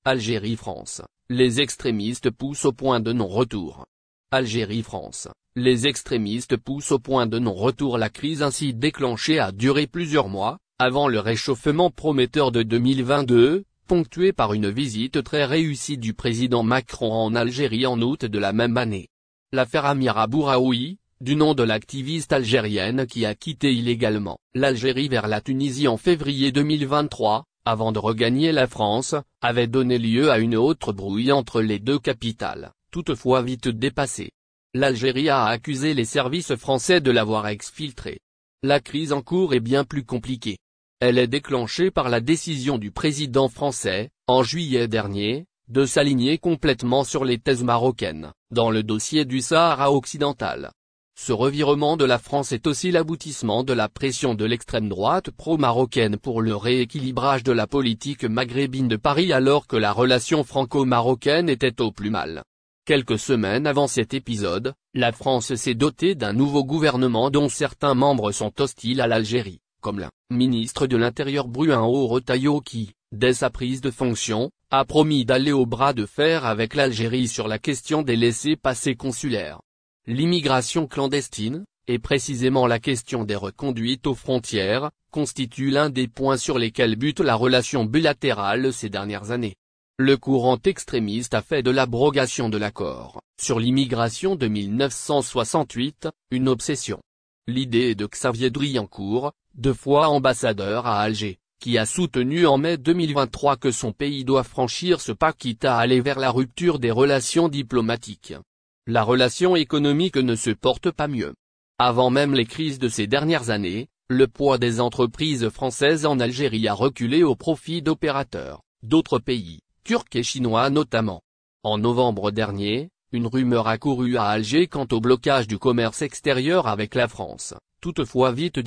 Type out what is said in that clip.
Algérie-France, les extrémistes poussent au point de non-retour. Algérie-France, les extrémistes poussent au point de non-retour. La crise ainsi déclenchée a duré plusieurs mois, avant le réchauffement prometteur de 2022, ponctué par une visite très réussie du président Macron en Algérie en août de la même année. L'affaire Amira Bouraoui, du nom de l'activiste algérienne qui a quitté illégalement l'Algérie vers la Tunisie en février 2023, avant de regagner la France, avait donné lieu à une autre brouille entre les deux capitales, toutefois vite dépassée. L'Algérie a accusé les services français de l'avoir exfiltrée. La crise en cours est bien plus compliquée. Elle est déclenchée par la décision du président français, en juillet dernier, de s'aligner complètement sur les thèses marocaines, dans le dossier du Sahara occidental. Ce revirement de la France est aussi l'aboutissement de la pression de l'extrême droite pro-marocaine pour le rééquilibrage de la politique maghrébine de Paris alors que la relation franco-marocaine était au plus mal. Quelques semaines avant cet épisode, la France s'est dotée d'un nouveau gouvernement dont certains membres sont hostiles à l'Algérie, comme le ministre de l'Intérieur Bruno Retailleau qui, dès sa prise de fonction, a promis d'aller au bras de fer avec l'Algérie sur la question des laissez-passer consulaires. L'immigration clandestine, et précisément la question des reconduites aux frontières, constitue l'un des points sur lesquels bute la relation bilatérale ces dernières années. Le courant extrémiste a fait de l'abrogation de l'accord sur l'immigration de 1968, une obsession. L'idée est de Xavier Driancourt, 2 fois ambassadeur à Alger, qui a soutenu en mai 2023 que son pays doit franchir ce pas quitte à aller vers la rupture des relations diplomatiques. La relation économique ne se porte pas mieux. Avant même les crises de ces dernières années, le poids des entreprises françaises en Algérie a reculé au profit d'opérateurs d'autres pays, turcs et chinois notamment. En novembre dernier, une rumeur a couru à Alger quant au blocage du commerce extérieur avec la France, toutefois vite